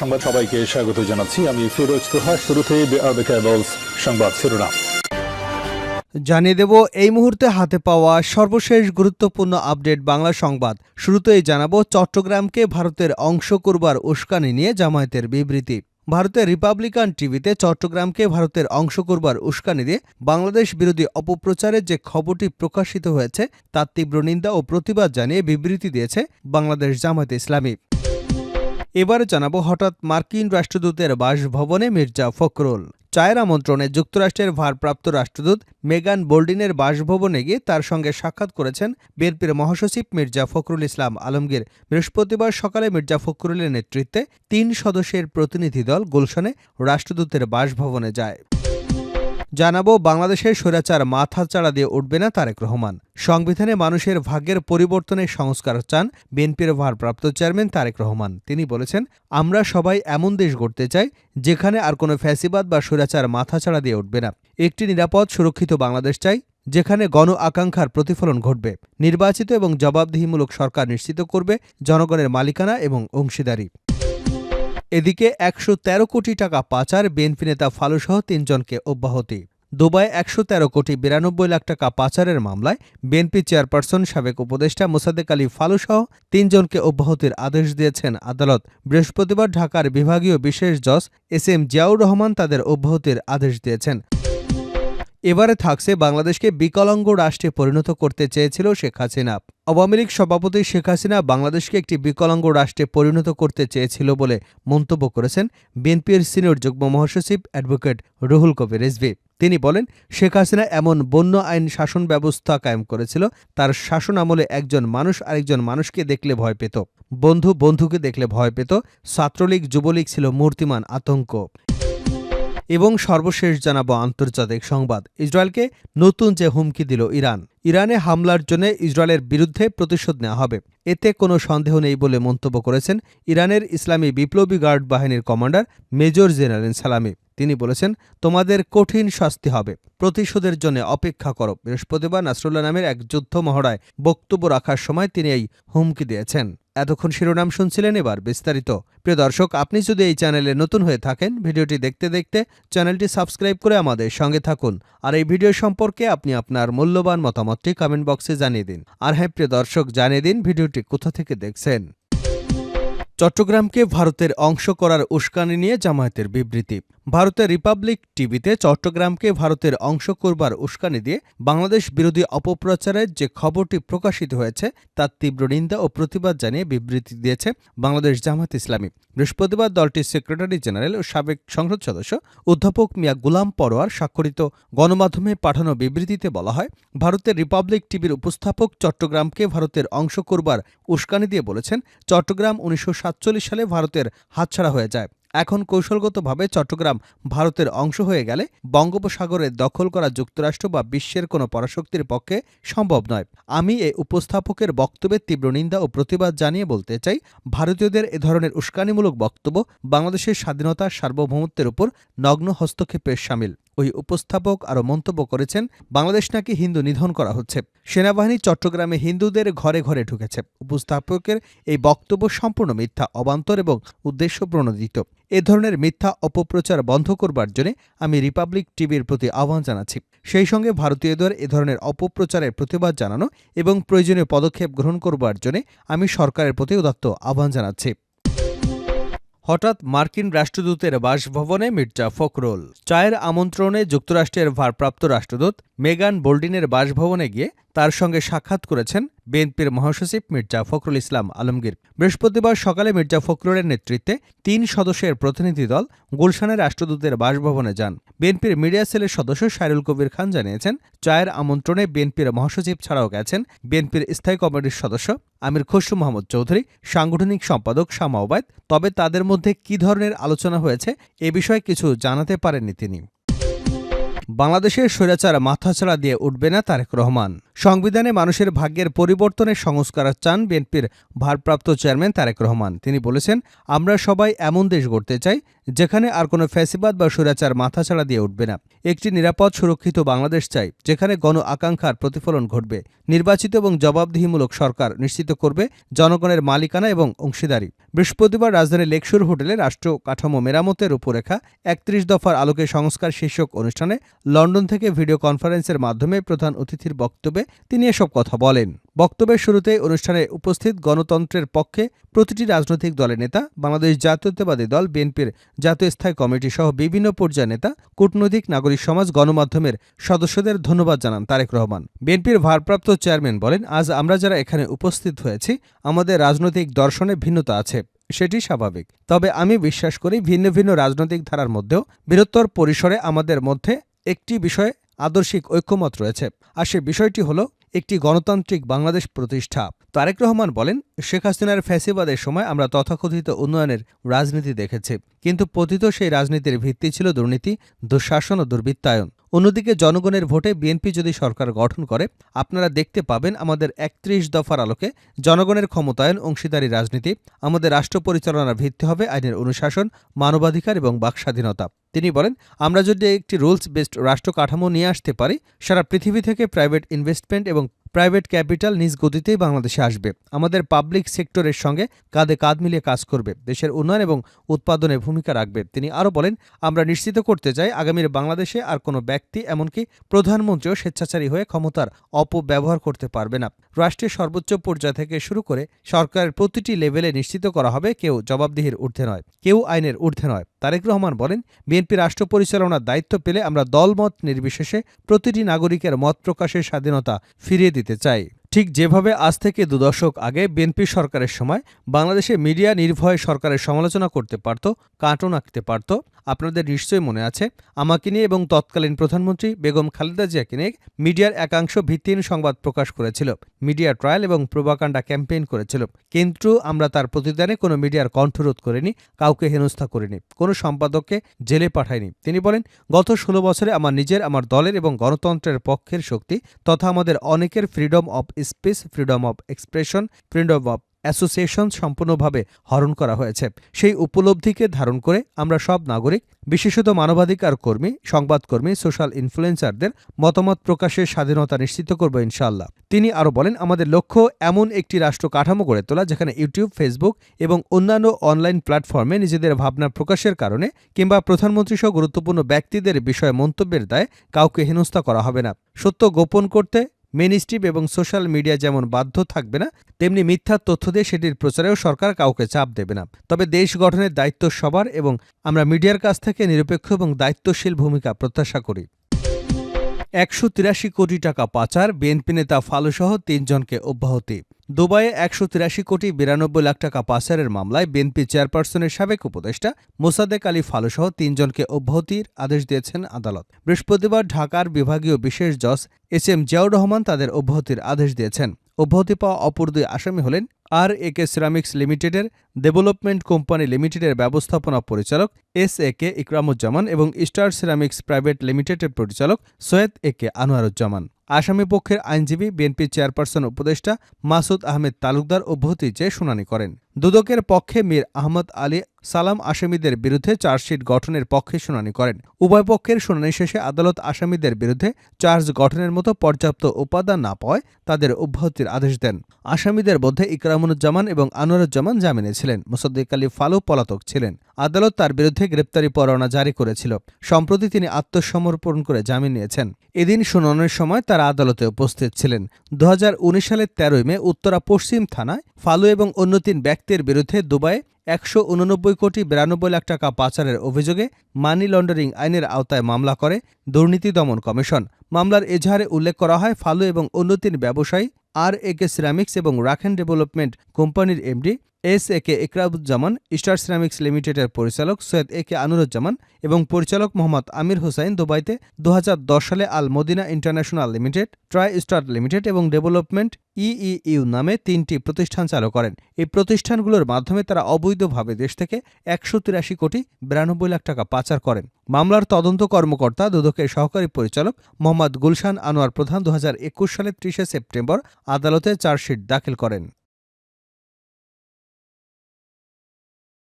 সংবাদ সবাইকে স্বাগত জানাচ্ছি। আমি ফিরোজ তোহা। শুরুতে সংবাদ শিরোনাম জানিয়ে দেব এই মুহূর্তে হাতে পাওয়া সর্বশেষ গুরুত্বপূর্ণ আপডেট বাংলা সংবাদ। শুরুতেই জানাবো চট্টগ্রামকে ভারতের অংশ করবার উস্কানি নিয়ে জামায়াতের বিবৃতি। ভারতের রিপাবলিকান টিভিতে চট্টগ্রামকে ভারতের অংশ করবার উস্কানি দিয়ে বাংলাদেশ বিরোধী অপপ্রচারের যে খবরটি প্রকাশিত হয়েছে তার তীব্র নিন্দা ও প্রতিবাদ জানিয়ে বিবৃতি দিয়েছে বাংলাদেশ জামায়াতে ইসলামী। এবারে জানাবো হঠাৎ মার্কিন রাষ্ট্রদূতের বাসভবনে মির্জা ফখরুল। চায়ের আমন্ত্রণে যুক্তরাষ্ট্রের ভারপ্রাপ্ত রাষ্ট্রদূত মেগান বোল্ডিনের বাসভবনে গিয়ে তার সঙ্গে সাক্ষাৎ করেছেন বিএনপির মহাসচিব মির্জা ফখরুল ইসলাম আলমগীর। বৃহস্পতিবার সকালে মির্জা ফখরুলের নেতৃত্বে ৩ সদস্যের প্রতিনিধি দল গুলশানে রাষ্ট্রদূতের বাসভবনে যায়। জানাবো বাংলাদেশের স্বৈরাচার মাথাচাড়া দিয়ে উঠবে না তারেক রহমান। সংবিধানে মানুষের ভাগ্যের পরিবর্তনের সংস্কার চান বিএনপির ভারপ্রাপ্ত চেয়ারম্যান তারেক রহমান। তিনি বলেছেন, আমরা সবাই এমন দেশ গড়তে চাই যেখানে আর কোনো ফ্যাসিবাদ বা স্বৈরাচার মাথাচাড়া দিয়ে উঠবে না। একটি নিরাপদ সুরক্ষিত বাংলাদেশ চাই যেখানে গণ আকাঙ্ক্ষার প্রতিফলন ঘটবে। নির্বাচিত এবং জবাবদিহিমূলক সরকার নিশ্চিত করবে জনগণের মালিকানা এবং অংশীদারি। এদিকে ১১৩ কোটি টাকা পাচার, বিএনপি নেতা ফালুসহ ৩ জনকে অব্যাহতি। দুবাই ১১৩ কোটি ৯২ লাখ টাকা পাচারের মামলায় বিএনপি চেয়ারপারসন সাবেক উপদেষ্টা মোসাদ্দেক আলী ফালুসহ ৩ জনকে অব্যাহতির আদেশ দিয়েছেন আদালত। বৃহস্পতিবার ঢাকার বিভাগীয় বিশেষ জজ এস.এম. জিয়াউর রহমান তাদের অব্যাহতির আদেশ দিয়েছেন। এবারে থাকছে বাংলাদেশকে বিকলাঙ্গ রাষ্ট্রে পরিণত করতে চেয়েছিল শেখ হাসিনা। আওয়ামী লীগ সভাপতি শেখ হাসিনা বাংলাদেশকে একটি বিকলাঙ্গ রাষ্ট্রে পরিণত করতে চেয়েছিল বলে মন্তব্য করেছেন বিএনপির সিনিয়র যুগ্ম মহাসচিব অ্যাডভোকেট রুহুল কবির রিজভী। তিনি বলেন, শেখ হাসিনা এমন বন্য আইন শাসন ব্যবস্থা কায়েম করেছিল, তার শাসন আমলে একজন মানুষ আরেকজন মানুষকে দেখলে ভয় পেত, বন্ধু বন্ধুকে দেখলে ভয় পেত, ছাত্রলীগ যুবলীগ ছিল মূর্তিমান আতঙ্ক। এবং সর্বশেষ জানাবো আন্তর্জাতিক সংবাদ। ইসরায়েলকে নতুন যে হুমকি দিল ইরান। ইরানে হামলার জন্য ইসরায়েলের বিরুদ্ধে প্রতিশোধ নেওয়া হবে, এতে কোনো সন্দেহ নেই বলে মন্তব্য করেছেন ইরানের ইসলামী বিপ্লবী গার্ড বাহিনীর কমান্ডার মেজর জেনারেল সালামি। তিনি বলেছেন, তোমাদের কঠিন শাস্তি হবে, প্রতিশোধের জন্য অপেক্ষা করো। বৃহস্পতিবার নাসরুল্লাহ নামের এক যুদ্ধ মহড়ায় বক্তব্য রাখার সময় তিনি এই হুমকি দিয়েছেন। এতক্ষণ শিরোনাম শুনছিলেন, এবার বিস্তারিত। প্রিয় দর্শক, আপনি যদি এই চ্যানেলে নতুন হয়ে থাকেন, ভিডিওটি দেখতে দেখতে চ্যানেলটি সাবস্ক্রাইব করে আমাদের সঙ্গে থাকুন। আর এই ভিডিও সম্পর্কে আপনি আপনার মূল্যবান মতামতটি কমেন্ট বক্সে জানিয়ে দিন। আর হ্যাঁ প্রিয় দর্শক, জানিয়ে দিন ভিডিওটি কোথা থেকে দেখছেন। চট্টগ্রামকে ভারতের অংশ করার উস্কানি নিয়ে জামায়াতের বিবৃতি। ভারতের রিপাবলিক টিভিতে চট্টগ্রামকে ভারতের অংশ করবার উস্কানি দিয়ে বাংলাদেশ বিরোধী অপপ্রচারের যে খবরটি প্রকাশিত হয়েছে তার তীব্র নিন্দা ও প্রতিবাদ জানিয়ে বিবৃতি দিয়েছে বাংলাদেশ জামায়াত ইসলামী। বৃহস্পতিবার দলটির সেক্রেটারি জেনারেল ও সাবেক সংসদ সদস্য অধ্যাপক মিয়া গুলাম পরোয়ার স্বাক্ষরিত গণমাধ্যমে পাঠানো বিবৃতিতে বলা হয়, ভারতের রিপাবলিক টিভির উপস্থাপক চট্টগ্রামকে ভারতের অংশ করবার উস্কানি দিয়ে বলেছেন, চট্টগ্রাম ১৯৪৭ সালে ভারতের হাতছাড়া হয়ে যায়। এখন কৌশলগতভাবে চট্টগ্রাম ভারতের অংশ হয়ে গেলে বঙ্গোপসাগরের দখল করা যুক্তরাষ্ট্র বা বিশ্বের কোনো পরাশক্তির পক্ষে সম্ভব নয়। আমি এই উপস্থাপকের বক্তব্যের তীব্র নিন্দা ও প্রতিবাদ জানিয়ে বলতে চাই, ভারতীয়দের এ ধরনের উস্কানিমূলক বক্তব্য বাংলাদেশের স্বাধীনতা সার্বভৌমত্বের উপর নগ্ন হস্তক্ষেপের শামিল। ওই উপস্থাপক আরও মন্তব্য করেছেন, বাংলাদেশ নাকি হিন্দু নিধন করা হচ্ছে, সেনাবাহিনী চট্টগ্রামে হিন্দুদের ঘরে ঘরে ঢুকেছে। উপস্থাপকের এই বক্তব্য সম্পূর্ণ মিথ্যা, অবান্তর এবং উদ্দেশ্যপ্রণোদিত। এ ধরনের মিথ্যা অপপ্রচার বন্ধ করবার জন্য আমি রিপাবলিক টিভির প্রতি আহ্বান জানাচ্ছি। সেই সঙ্গে ভারতীয়দের এ ধরনের অপপ্রচারের প্রতিবাদ জানানো এবং প্রয়োজনীয় পদক্ষেপ গ্রহণ করবার জন্য আমি সরকারের প্রতি উদাত্ত আহ্বান জানাচ্ছি। হঠাৎ মার্কিন রাষ্ট্রদূতের বাসভবনে মির্জা ফখরুল। চায়ের আমন্ত্রণে যুক্তরাষ্ট্রের ভারপ্রাপ্ত রাষ্ট্রদূত মেগান বোল্ডিনের বাসভবনে গিয়ে তার সঙ্গে সাক্ষাৎ করেছেন বিএনপির মহাসচিব মির্জা ফখরুল ইসলাম আলমগীর। বৃহস্পতিবার সকালে মির্জা ফখরুলের নেতৃত্বে ৩ সদস্যের প্রতিনিধি দল গুলশানের রাষ্ট্রদূতের বাসভবনে যান। বিএনপির মিডিয়া সেলের সদস্য সাইরুল কবির খান জানিয়েছেন, চায়ের আমন্ত্রণে বিএনপির মহাসচিব ছাড়াও গেছেন বিএনপির স্থায়ী কমিটির সদস্য আমির খসরু মাহমুদ চৌধুরী, সাংগঠনিক সম্পাদক শামা ওবায়দ। তবে তাদের মধ্যে কী ধরনের আলোচনা হয়েছে এ বিষয়ে কিছু জানাতে পারেননি তিনি। বাংলাদেশের স্বৈরাচার মাথাছাড়া দিয়ে উঠবে না তারেক রহমান। সংবিধানে মানুষের ভাগ্যের পরিবর্তনের সংস্কার চান বিএনপির ভারপ্রাপ্ত চেয়ারম্যান তারেক রহমান। তিনি বলেছেন, আমরা সবাই এমন দেশ গড়তে চাই যেখানে আর কোনো ফ্যাসিবাদ বা স্বৈরাচার মাথাছাড়া দিয়ে উঠবে না। একটি নিরাপদ সুরক্ষিত বাংলাদেশ চাই যেখানে গণ আকাঙ্ক্ষার প্রতিফলন ঘটবে। নির্বাচিত এবং জবাবদিহিমূলক সরকার নিশ্চিত করবে জনগণের মালিকানা এবং অংশীদারি। বৃহস্পতিবার রাজধানীর লেকশোর হোটেলে রাষ্ট্র কাঠামো মেরামতের রূপরেখা ৩১ দফার আলোকে সংস্কার শীর্ষক অনুষ্ঠানে লন্ডন থেকে ভিডিও কনফারেন্সের মাধ্যমে প্রধান অতিথির বক্তব্যে তিনি এসব কথা বলেন। বক্তব্যের শুরুতে অনুষ্ঠানে উপস্থিত গণতন্ত্রের পক্ষে প্রতিটি রাজনৈতিক দলের নেতা, বাংলাদেশ জাতীয়তাবাদী দল বিএনপির জাতীয় স্থায়ী কমিটি সহ বিভিন্ন পর্যায়ের নেতা, কূটনৈতিক, নাগরিক সমাজ, গণমাধ্যমের সদস্যদের ধন্যবাদ জানান তারেক রহমান। বিএনপির ভারপ্রাপ্ত চেয়ারম্যান বলেন, আজ আমরা যারা এখানে উপস্থিত হয়েছি আমাদের রাজনৈতিক দর্শনে ভিন্নতা আছে, সেটি স্বাভাবিক। তবে আমি বিশ্বাস করি ভিন্ন ভিন্ন রাজনৈতিক ধারার মধ্যেও বৃহত্তর পরিসরে আমাদের মধ্যে একটি বিষয়ে আদর্শিক ঐক্যমত রয়েছে, আর সে বিষয়টি হল একটি গণতান্ত্রিক বাংলাদেশ প্রতিষ্ঠা। তারেক রহমান বলেন, শেখ হাসিনার ফ্যাসিবাদের সময় আমরা তথাকথিত উন্নয়নের রাজনীতি দেখেছি, কিন্তু পতিত সেই রাজনীতির ভিত্তি ছিল দুর্নীতি, দুঃশাসন ও দুর্বৃত্তায়ন। অন্যদিকে জনগণের ভোটে বিএনপি যদি সরকার গঠন করে, আপনারা দেখতে পাবেন আমাদের ৩১ দফার আলোকে জনগণের ক্ষমতায়ন, অংশীদারি রাজনীতি। আমাদের রাষ্ট্র পরিচালনার ভিত্তি হবে আইনের অনুশাসন, মানবাধিকার এবং বাকস্বাধীনতা। তিনি বলেন, আমরা যদি একটি রুলস বেসড রাষ্ট্র কাঠামো নিয়ে আসতে পারি, সারা পৃথিবী থেকে প্রাইভেট ইনভেস্টমেন্ট এবং প্রাইভেট ক্যাপিটাল নিজ গতিতেই বাংলাদেশে আসবে। আমাদের পাবলিক সেক্টরের সঙ্গে কাঁধে কাঁধ মিলিয়ে কাজ করবে, দেশের উন্নয়ন এবং উৎপাদনে ভূমিকা রাখবে। তিনি আরও বলেন, আমরা নিশ্চিত করতে চাই আগামীর বাংলাদেশে আর কোনো ব্যক্তি, এমনকি প্রধানমন্ত্রীও স্বেচ্ছাচারী হয়ে ক্ষমতার অপব্যবহার করতে পারবে না। রাষ্ট্রের সর্বোচ্চ পর্যায় থেকে শুরু করে সরকারের প্রতিটি লেভেলে নিশ্চিত করা হবে কেউ জবাবদিহির ঊর্ধ্বে নয়, কেউ আইনের ঊর্ধ্বে নয়। তারেক রহমান বলেন, বিএনপি রাষ্ট্র পরিচালনার দায়িত্ব পেলে আমরা দলমত নির্বিশেষে প্রতিটি নাগরিকের মত প্রকাশের স্বাধীনতা ফিরিয়ে দিতে চাই। ঠিক যেভাবে আজ থেকে ২ দশক আগে বিএনপি সরকারের সময় বাংলাদেশে মিডিয়া নির্ভয়ে সরকারের সমালোচনা করতে পারত, কার্টুন আঁকতে পারত। আপনাদের নিশ্চয়ই মনে আছে, আমাকে নিয়ে এবং তৎকালীন প্রধানমন্ত্রী বেগম খালেদা জিয়াকে নিয়ে মিডিয়ার একাংশ ভিত্তিহীন সংবাদ প্রকাশ করেছিল, মিডিয়া ট্রায়াল এবং প্রোপাগান্ডা ক্যাম্পেইন করেছিল। কিন্তু আমরা তার প্রতিদানে কোনো মিডিয়ার কণ্ঠরোধ করিনি, কাউকে হেনস্থা করিনি, কোনো সম্পাদককে জেলে পাঠাইনি। তিনি বলেন, গত ১৬ বছরে আমার নিজের, আমার দলের এবং গণতন্ত্রের পক্ষের শক্তি তথা আমাদের অনেকের freedom of speech, freedom of expression, freedom of association সম্পূর্ণভাবে হরণ করা হয়েছে। সেই উপলব্ধিকে ধারণ করে আমরা সব নাগরিক, বিশেষত মানবাধিকার কর্মী, সংবাদকর্মী, সোশ্যাল ইনফ্লুয়েন্সারদের মতামত প্রকাশের স্বাধীনতা নিশ্চিত করব ইনশাআল্লাহ। তিনি আরও বলেন, আমাদের লক্ষ্য এমন একটি রাষ্ট্র কাঠামো গড়ে তোলা যেখানে ইউটিউব, ফেসবুক এবং অন্যান্য অনলাইন প্ল্যাটফর্মে নিজেদের ভাবনা প্রকাশের কারণে কিংবা প্রধানমন্ত্রী সহ গুরুত্বপূর্ণ ব্যক্তিদের বিষয়ে মন্তব্যের দায়ে কাউকে হেনস্থা করা হবে না। সত্য গোপন করতে মেইনস্ট্রিম এবং সোশ্যাল মিডিয়া যেমন বাধ্য থাকবে না, তেমনি মিথ্যা তথ্য দিয়ে সেটির প্রচারেও সরকার কাউকে চাপ দেবে না। তবে দেশ গঠনের দায়িত্ব সবার এবং আমরা মিডিয়ার কাছ থেকে নিরপেক্ষ এবং দায়িত্বশীল ভূমিকা প্রত্যাশা করি। ১৮৩ কোটি টাকা পাচার, বিএনপি নেতা ফালুসহ ৩ জনকে অব্যাহতি। দুবাইয়ে ১৮৩ কোটি ৯২ লাখ টাকা পাচারের মামলায় বিএনপি চেয়ারপারসনের সাবেক উপদেষ্টা মোসাদ্দেক আলী ফালুসহ ৩ জনকে অব্যাহতির আদেশ দিয়েছেন আদালত। বৃহস্পতিবার ঢাকার বিভাগীয় বিশেষ জজ এস.এম. জিয়াউর রহমান তাদের অব্যাহতির আদেশ দিয়েছেন। অব্যাহতি পাওয়া অপর ২ আসামি হলেন আর.এ.কে সিরামিক্স লিমিটেডের ডেভেলপমেন্ট কোম্পানি লিমিটেডের ব্যবস্থাপনা পরিচালক এস.এ.কে ইকরামুজ্জামান এবং স্টার সিরামিক্স প্রাইভেট লিমিটেডের পরিচালক সৈয়দ.এ.কে আনোয়ারুজ্জামান। আসামি পক্ষের আইনজীবী বিএনপি চেয়ারপারসন উপদেষ্টা মাসুদ আহমেদ তালুকদার অব্যাহতি চেয়ে শুনানি করেন। দুদকের পক্ষে মীর আহমদ আলী সালাম আসামিদের বিরুদ্ধে চার্জশিট গঠনের পক্ষে শুনানি করেন। উভয় পক্ষের শুনানি শেষে আদালত আসামিদের বিরুদ্ধে চার্জ গঠনের মতো পর্যাপ্ত উপাদান না পাওয়ায় তাদের অব্যাহতির আদেশ দেন। আসামিদের মধ্যে ইকরামুজ্জামান এবং আনোয়ারুজ্জামান জামিনে ছিলেন। মোসাদ্দেক আলী ফালু পলাতক ছিলেন। আদালত তার বিরুদ্ধে গ্রেপ্তারি পরোয়ানা জারি করেছিল। সম্প্রতি তিনি আত্মসমর্পণ করে জামিন নিয়েছেন। এদিন শুনানির সময় তারা আদালতে উপস্থিত ছিলেন। ২০১৯ সালের ১৩ মে উত্তরা পশ্চিম থানায় ফালু এবং অন্য ৩ ব্যক্তির বিরুদ্ধে দুবাইয়ে ১৮৯ কোটি ৯২ লাখ টাকা পাচারের অভিযোগে মানি লন্ডারিং আইনের আওতায় মামলা করে দুর্নীতি দমন কমিশন। মামলার এজাহারে উল্লেখ করা হয়, ফালু এবং অন্য ৩ ব্যবসায়ী আর.এ.কে সিরামিক্স এবং রাখেন ডেভেলপমেন্ট কোম্পানির MD S A K Ikramuzzaman, star ceramics লিমিটেডের পরিচালক সৈয়দ এ কে আনুরুজ্জামান এবং পরিচালক মোহাম্মদ আমির হোসাইন দুবাইতে 2010 সালে Al Madina international limited, Tri Star limited এবং ডেভেলপমেন্ট ইইউ নামে 3টি প্রতিষ্ঠান চালু করেন। এই প্রতিষ্ঠানগুলোর মাধ্যমে তারা অবৈধভাবে দেশ থেকে 183 কোটি 92 লাখ টাকা পাচার করেন। মামলার তদন্ত কর্মকর্তা দুদকের সহকারী পরিচালক মোহাম্মদ গুলশান আনোয়ার প্রধান 2021 সালের 30 সেপ্টেম্বর আদালতে চার্জশিট দাখিল করেন।